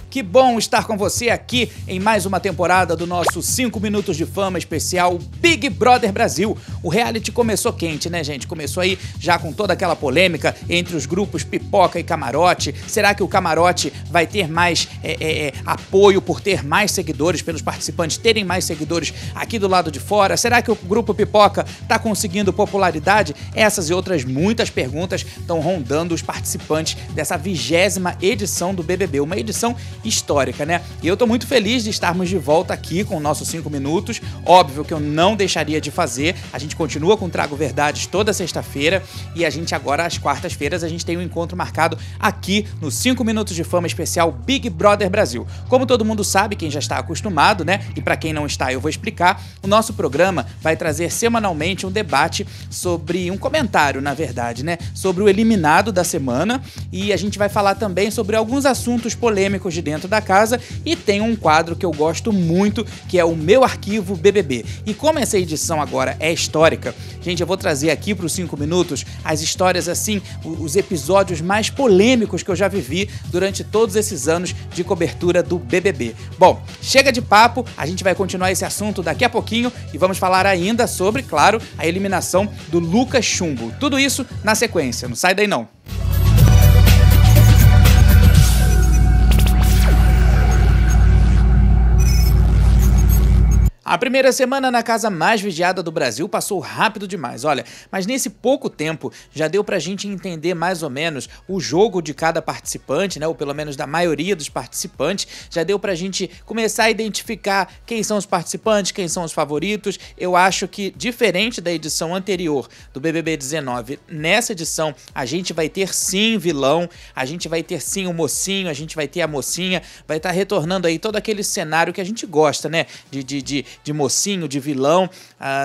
Que bom estar com você aqui em mais uma temporada do nosso 5 Minutos de Fama especial Big Brother Brasil. O reality começou quente, né, gente? Começou aí já com toda aquela polêmica entre os grupos Pipoca e Camarote. Será que o Camarote vai ter mais apoio por ter mais seguidores, pelos participantes terem mais seguidores aqui do lado de fora? Será que o grupo Pipoca tá conseguindo popularidade? Essas e outras muitas perguntas estão rondando os participantes dessa 20ª edição do BBB, uma edição histórica, né? E eu tô muito feliz de estarmos de volta aqui com o nosso 5 minutos. Óbvio que eu não deixaria de fazer. A gente continua com o Trago Verdades toda sexta-feira e a gente agora, às quartas-feiras, a gente tem um encontro marcado aqui no 5 Minutos de Fama especial Big Brother Brasil. Como todo mundo sabe, quem já está acostumado, né? E pra quem não está, eu vou explicar. O nosso programa vai trazer semanalmente um debate sobre um comentário, na verdade, né? Sobre o eliminado da semana, e a gente vai falar também sobre alguns assuntos polêmicos de dentro da casa, e tem um quadro que eu gosto muito, que é o Meu Arquivo BBB. E como essa edição agora é histórica, gente, eu vou trazer aqui para os 5 minutos as histórias assim, os episódios mais polêmicos que eu já vivi durante todos esses anos de cobertura do BBB. Bom, chega de papo, a gente vai continuar esse assunto daqui a pouquinho e vamos falar ainda sobre, claro, a eliminação do Lucas Chumbo. Tudo isso na sequência, não sai daí não. A primeira semana na casa mais vigiada do Brasil passou rápido demais, olha, mas nesse pouco tempo já deu pra gente entender mais ou menos o jogo de cada participante, né, ou pelo menos da maioria dos participantes, já deu pra gente começar a identificar quem são os participantes, quem são os favoritos. Eu acho que, diferente da edição anterior do BBB 19, nessa edição a gente vai ter sim vilão, a gente vai ter sim o mocinho, a gente vai ter a mocinha, vai estar retornando aí todo aquele cenário que a gente gosta, né, de mocinho, de vilão.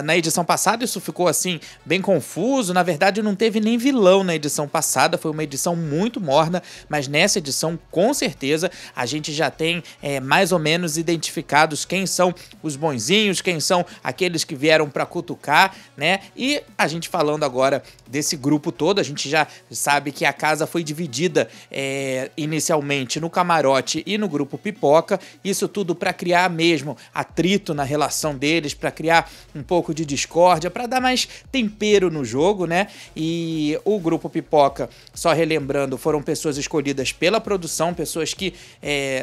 Na edição passada isso ficou assim bem confuso, na verdade não teve nem vilão na edição passada, foi uma edição muito morna, mas nessa edição com certeza a gente já tem mais ou menos identificados quem são os bonzinhos, quem são aqueles que vieram pra cutucar, né? E a gente falando agora desse grupo todo, a gente já sabe que a casa foi dividida inicialmente no Camarote e no grupo Pipoca, isso tudo pra criar mesmo atrito na relação deles, para criar um pouco de discórdia, para dar mais tempero no jogo, né? E o grupo Pipoca, só relembrando, foram pessoas escolhidas pela produção, pessoas que,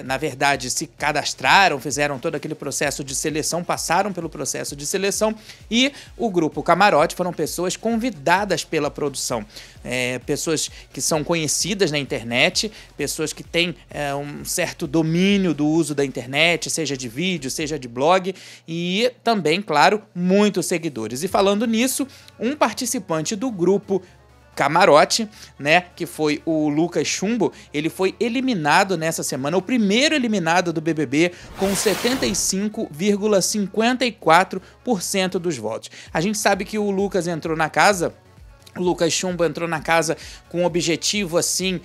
na verdade, se cadastraram, fizeram todo aquele processo de seleção, passaram pelo processo de seleção, e o grupo Camarote foram pessoas convidadas pela produção. Pessoas que são conhecidas na internet, pessoas que têm um certo domínio do uso da internet, seja de vídeo, seja de blog, e também, claro, muitos seguidores. E falando nisso, um participante do grupo Camarote, né, que foi o Lucas Chumbo, ele foi eliminado nessa semana, o primeiro eliminado do BBB, com 75,54% dos votos. A gente sabe que o Lucas entrou na casa, o Lucas Chumbo entrou na casa com o objetivo, assim,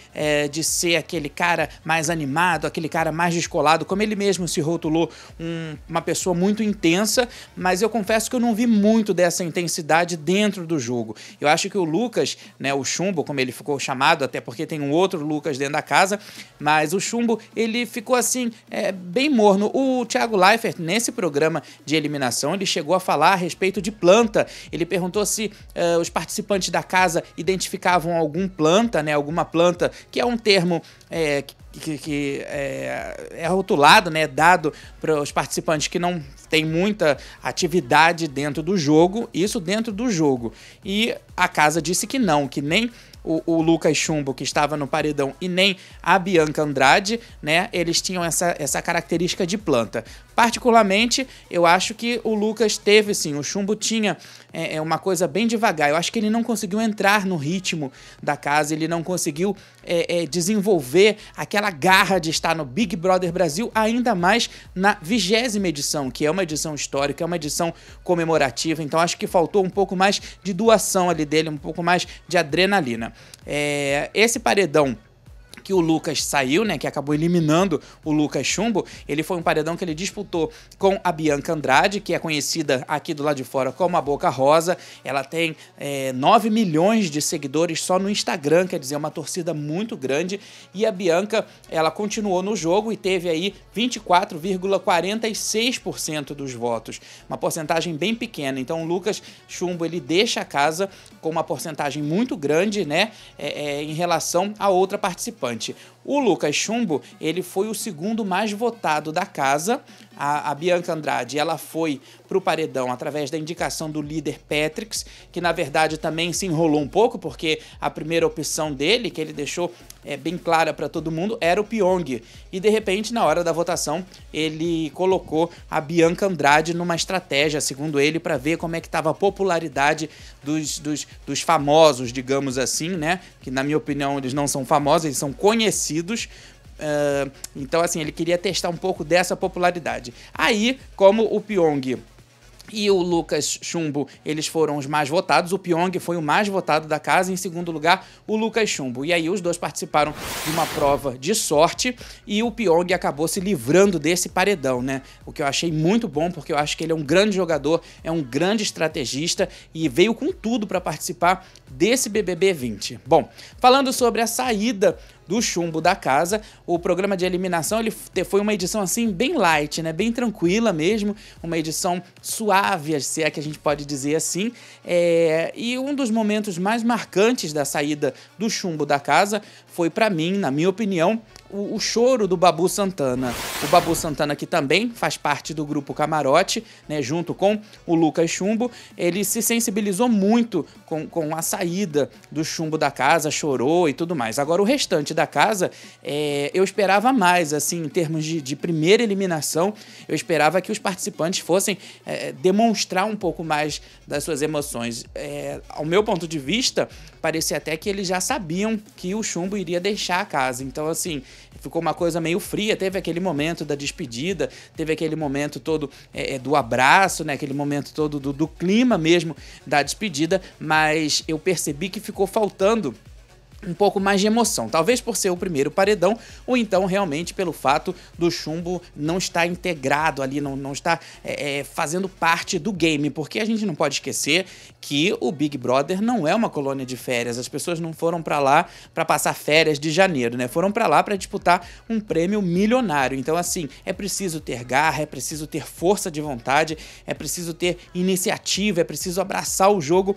de ser aquele cara mais animado, aquele cara mais descolado, como ele mesmo se rotulou, uma pessoa muito intensa, mas eu confesso que eu não vi muito dessa intensidade dentro do jogo. Eu acho que o Lucas, né, o Chumbo, como ele ficou chamado, até porque tem um outro Lucas dentro da casa, mas o Chumbo, ele ficou assim, bem morno. O Thiago Leifert, nesse programa de eliminação, ele chegou a falar a respeito de planta. Ele perguntou se os participantes da casa identificavam alguma planta, né, alguma planta, que é um termo que é rotulado, né, dado para os participantes que não tem muita atividade dentro do jogo, isso dentro do jogo. E a casa disse que não, que nem o Lucas Chumbo, que estava no paredão, e nem a Bianca Andrade, né, eles tinham essa característica de planta. Particularmente, eu acho que o Lucas teve, sim, o Chumbo tinha uma coisa bem devagar. Eu acho que ele não conseguiu entrar no ritmo da casa, ele não conseguiu desenvolver aquela garra de estar no Big Brother Brasil, ainda mais na 20ª edição, que é uma edição histórica, é uma edição comemorativa, então acho que faltou um pouco mais de doação ali dele, um pouco mais de adrenalina. Esse paredão que o Lucas saiu, né, que acabou eliminando o Lucas Chumbo, ele foi um paredão que ele disputou com a Bianca Andrade, que é conhecida aqui do lado de fora como a Boca Rosa. Ela tem 9 milhões de seguidores só no Instagram, quer dizer, uma torcida muito grande, e a Bianca, ela continuou no jogo e teve aí 24,46% dos votos, uma porcentagem bem pequena. Então o Lucas Chumbo, ele deixa a casa com uma porcentagem muito grande, né, em relação a outra participante. O Lucas Chumbo, ele foi o segundo mais votado da casa. A Bianca Andrade, ela foi pro paredão através da indicação do líder Patrix, que na verdade também se enrolou um pouco, porque a primeira opção dele, que ele deixou bem clara para todo mundo, era o Pyong. E de repente, na hora da votação, ele colocou a Bianca Andrade numa estratégia, segundo ele, para ver como é que estava a popularidade dos famosos, digamos assim, né? Que na minha opinião eles não são famosos, eles são conhecidos. Então assim, ele queria testar um pouco dessa popularidade. Aí, como o Pyong e o Lucas Chumbo, eles foram os mais votados, o Pyong foi o mais votado da casa, em segundo lugar o Lucas Chumbo. E aí os dois participaram de uma prova de sorte e o Pyong acabou se livrando desse paredão, né? O que eu achei muito bom, porque eu acho que ele é um grande jogador, é um grande estrategista e veio com tudo para participar desse BBB 20. Bom, falando sobre a saída do Chumbo da casa, o programa de eliminação ele foi uma edição assim bem light, né, bem tranquila mesmo, uma edição suave, se é que a gente pode dizer assim, e um dos momentos mais marcantes da saída do Chumbo da casa foi, para mim, na minha opinião, o choro do Babu Santana. O Babu Santana, que também faz parte do grupo Camarote, né, junto com o Lucas Chumbo, ele se sensibilizou muito com a saída do Chumbo da casa, chorou e tudo mais. Agora, o restante da casa, eu esperava mais, assim, em termos de primeira eliminação, eu esperava que os participantes fossem demonstrar um pouco mais das suas emoções. Ao meu ponto de vista, parecia até que eles já sabiam que o Chumbo iria deixar a casa. Então, assim, ficou uma coisa meio fria. Teve aquele momento da despedida, teve aquele momento todo do abraço, né? Aquele momento todo do clima mesmo da despedida, mas eu percebi que ficou faltando um pouco mais de emoção, talvez por ser o primeiro paredão, ou então realmente pelo fato do Chumbo não estar integrado ali, não estar fazendo parte do game, porque a gente não pode esquecer que o Big Brother não é uma colônia de férias, as pessoas não foram pra lá pra passar férias de janeiro, né? Foram pra lá pra disputar um prêmio milionário. Então, assim, é preciso ter garra, é preciso ter força de vontade, é preciso ter iniciativa, é preciso abraçar o jogo,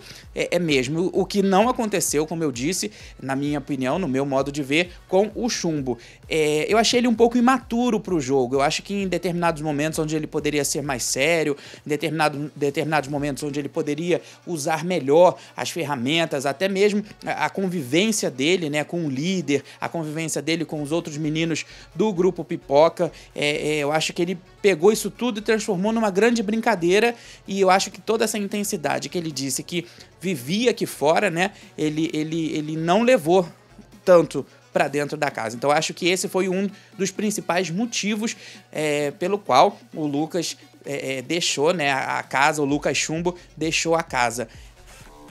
mesmo. O que não aconteceu, como eu disse, na minha opinião, no meu modo de ver, com o Chumbo. Eu achei ele um pouco imaturo pro jogo. Eu acho que em determinados momentos onde ele poderia ser mais sério, em determinados momentos onde ele poderia usar melhor as ferramentas, até mesmo a convivência dele, né, com o líder, a convivência dele com os outros meninos do grupo Pipoca, eu acho que ele pegou isso tudo e transformou numa grande brincadeira, e eu acho que toda essa intensidade que ele disse que vivia aqui fora, né, ele não levou tanto para dentro da casa. Então, acho que esse foi um dos principais motivos pelo qual o Lucas deixou, né, a casa, o Lucas Chumbo deixou a casa.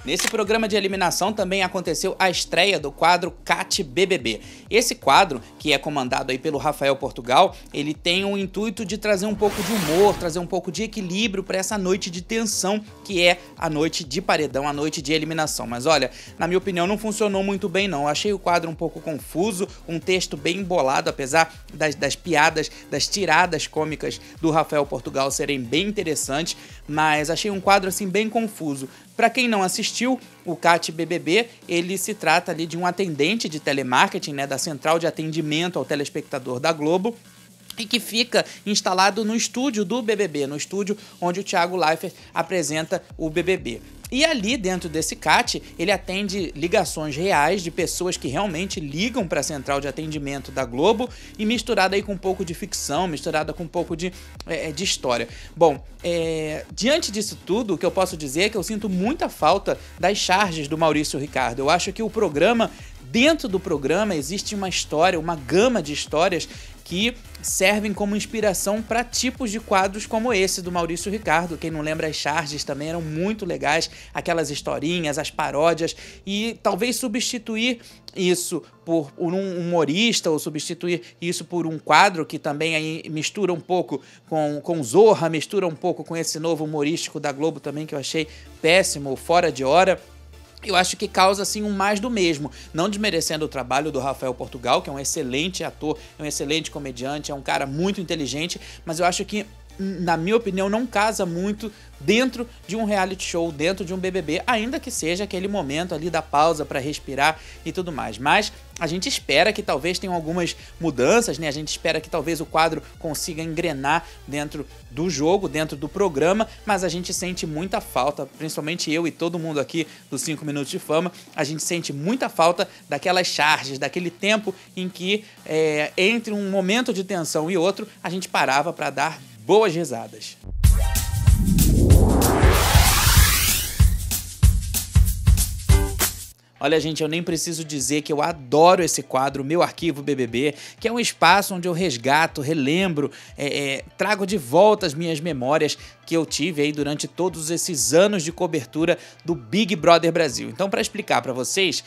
Nesse programa de eliminação também aconteceu a estreia do quadro Cat BBB. Esse quadro, que é comandado aí pelo Rafael Portugal, ele tem o intuito de trazer um pouco de humor, trazer um pouco de equilíbrio para essa noite de tensão que é a noite de paredão, a noite de eliminação. Mas olha, na minha opinião não funcionou muito bem não. Eu achei o quadro um pouco confuso, um texto bem embolado, apesar das piadas, das tiradas cômicas do Rafael Portugal serem bem interessantes, mas achei um quadro assim bem confuso. Para quem não assistiu, o Cat BBB, ele se trata ali de um atendente de telemarketing, né, da central de atendimento ao telespectador da Globo, e que fica instalado no estúdio do BBB, no estúdio onde o Thiago Leifert apresenta o BBB. E ali dentro desse CAT, ele atende ligações reais de pessoas que realmente ligam para a central de atendimento da Globo, e misturada aí com um pouco de ficção, misturada com um pouco de história. Bom, diante disso tudo, o que eu posso dizer é que eu sinto muita falta das charges do Maurício Ricardo. Eu acho que o programa dentro do programa existe uma história, uma gama de histórias que servem como inspiração para tipos de quadros como esse do Maurício Ricardo. Quem não lembra, as charges também eram muito legais, aquelas historinhas, as paródias, e talvez substituir isso por um humorista ou substituir isso por um quadro que também aí mistura um pouco com Zorra, mistura um pouco com esse novo humorístico da Globo também, que eu achei péssimo, fora de hora. Eu acho que causa, assim, um mais do mesmo, não desmerecendo o trabalho do Rafael Portugal, que é um excelente ator, é um excelente comediante, é um cara muito inteligente, mas eu acho que, na minha opinião, não casa muito dentro de um reality show, dentro de um BBB, ainda que seja aquele momento ali da pausa para respirar e tudo mais. Mas a gente espera que talvez tenham algumas mudanças, né? A gente espera que talvez o quadro consiga engrenar dentro do jogo, dentro do programa, mas a gente sente muita falta, principalmente eu e todo mundo aqui dos 5 Minutos de Fama, a gente sente muita falta daquelas charges, daquele tempo em que entre um momento de tensão e outro, a gente parava para dar boas risadas. Olha, gente, eu nem preciso dizer que eu adoro esse quadro, Meu Arquivo BBB, que é um espaço onde eu resgato, relembro, trago de volta as minhas memórias que eu tive aí durante todos esses anos de cobertura do Big Brother Brasil. Então, para explicar para vocês,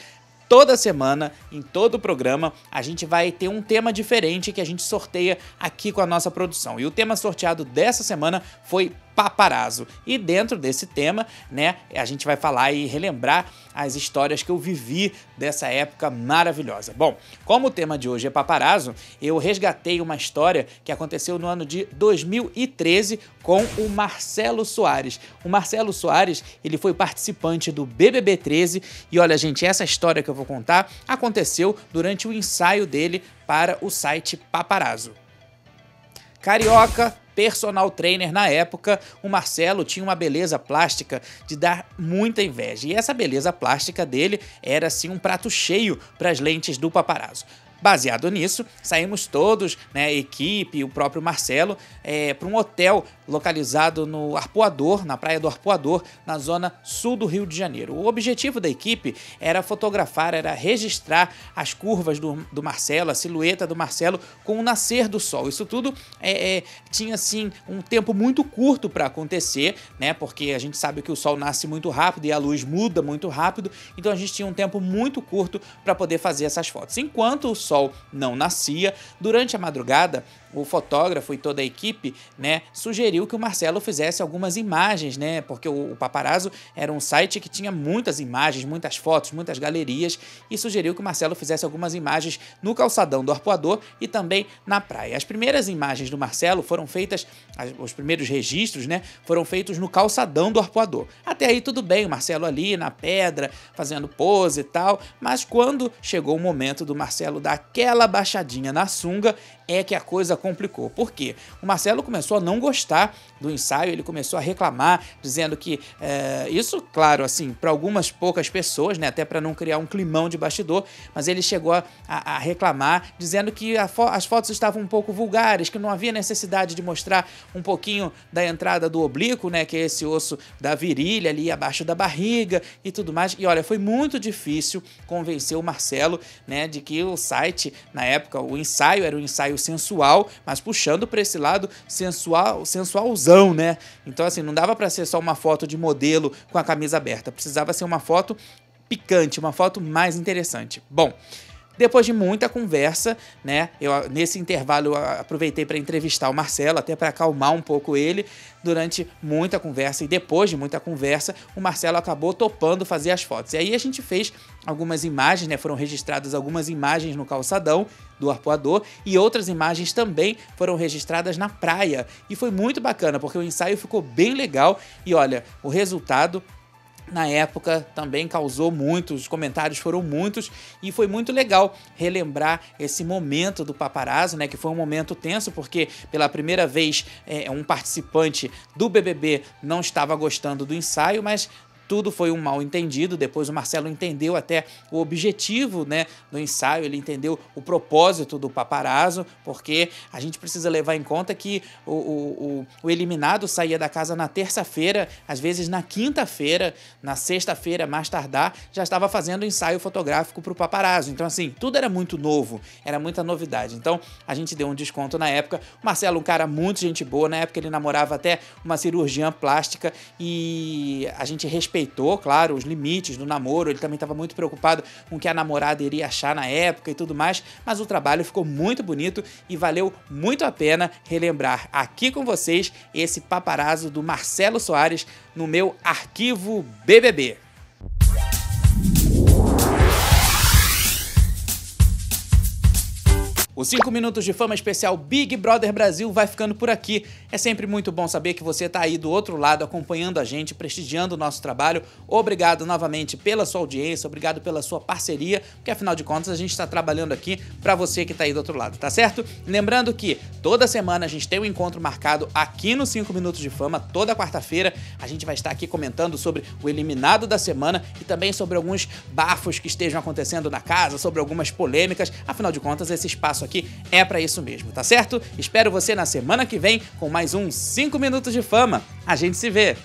toda semana, em todo o programa, a gente vai ter um tema diferente que a gente sorteia aqui com a nossa produção. E o tema sorteado dessa semana foi Paparazzo. E dentro desse tema, né, a gente vai falar e relembrar as histórias que eu vivi dessa época maravilhosa. Bom, como o tema de hoje é Paparazzo, eu resgatei uma história que aconteceu no ano de 2013 com o Marcelo Soares. O Marcelo Soares, ele foi participante do BBB 13 e olha, gente, essa história que eu vou contar aconteceu durante o ensaio dele para o site Paparazzo. Carioca, personal trainer na época, o Marcelo tinha uma beleza plástica de dar muita inveja. E essa beleza plástica dele era assim um prato cheio para as lentes do Paparazzo. Baseado nisso, saímos todos, né, a equipe e o próprio Marcelo, para um hotel localizado no Arpoador, na praia do Arpoador, na zona sul do Rio de Janeiro. O objetivo da equipe era fotografar, era registrar as curvas do Marcelo, a silhueta do Marcelo com o nascer do sol. Isso tudo tinha, assim, um tempo muito curto para acontecer, né, porque a gente sabe que o sol nasce muito rápido e a luz muda muito rápido, então a gente tinha um tempo muito curto para poder fazer essas fotos. Enquanto o sol não nascia, durante a madrugada, o fotógrafo e toda a equipe, né, sugeriu que o Marcelo fizesse algumas imagens, né, porque o Paparazzo era um site que tinha muitas imagens, muitas fotos, muitas galerias, e sugeriu que o Marcelo fizesse algumas imagens no calçadão do Arpoador e também na praia. As primeiras imagens do Marcelo foram feitas, os primeiros registros, né, foram feitos no calçadão do Arpoador. Até aí tudo bem, o Marcelo ali na pedra, fazendo pose e tal, mas quando chegou o momento do Marcelo dar aquela baixadinha na sunga, é que a coisa complicou. Por quê? O Marcelo começou a não gostar do ensaio, ele começou a reclamar, dizendo que, isso, claro, assim, para algumas poucas pessoas, né, até para não criar um climão de bastidor, mas ele chegou a reclamar, dizendo que as fotos estavam um pouco vulgares, que não havia necessidade de mostrar um pouquinho da entrada do oblíquo, né, que é esse osso da virilha ali abaixo da barriga e tudo mais. E olha, foi muito difícil convencer o Marcelo, né, de que o site, na época, o ensaio era um ensaio sensual, mas puxando para esse lado sensualzão, né? Então, assim, não dava para ser só uma foto de modelo com a camisa aberta, precisava ser uma foto picante, uma foto mais interessante. Bom, depois de muita conversa, né, nesse intervalo eu aproveitei para entrevistar o Marcelo, até para acalmar um pouco ele. Durante muita conversa e depois de muita conversa, o Marcelo acabou topando fazer as fotos. E aí a gente fez algumas imagens, né, foram registradas algumas imagens no calçadão do Arpoador e outras imagens também foram registradas na praia. E foi muito bacana, porque o ensaio ficou bem legal e olha, o resultado na época também causou muitos, os comentários foram muitos e foi muito legal relembrar esse momento do Paparazzo, né, que foi um momento tenso porque pela primeira vez um participante do BBB não estava gostando do ensaio, mas tudo foi um mal entendido. Depois o Marcelo entendeu até o objetivo, né, do ensaio, ele entendeu o propósito do Paparazzo, porque a gente precisa levar em conta que o eliminado saía da casa na terça-feira, às vezes na quinta-feira, na sexta-feira, mais tardar, já estava fazendo ensaio fotográfico para o Paparazzo. Então, assim, tudo era muito novo, era muita novidade. Então, a gente deu um desconto na época. O Marcelo, um cara muito gente boa, na época ele namorava até uma cirurgiã plástica e a gente respeitou, claro, os limites do namoro. Ele também estava muito preocupado com o que a namorada iria achar na época e tudo mais, mas o trabalho ficou muito bonito e valeu muito a pena relembrar aqui com vocês esse Paparazzo do Marcelo Soares no meu arquivo BBB. O 5 Minutos de Fama especial Big Brother Brasil vai ficando por aqui. É sempre muito bom saber que você está aí do outro lado acompanhando a gente, prestigiando o nosso trabalho. Obrigado novamente pela sua audiência, obrigado pela sua parceria, porque afinal de contas a gente está trabalhando aqui para você que está aí do outro lado, tá certo? Lembrando que toda semana a gente tem um encontro marcado aqui no 5 Minutos de Fama, toda quarta-feira. A gente vai estar aqui comentando sobre o eliminado da semana e também sobre alguns bafos que estejam acontecendo na casa, sobre algumas polêmicas. Afinal de contas, esse espaço aqui é pra isso mesmo, tá certo? Espero você na semana que vem com mais um 5 Minutos de Fama. A gente se vê!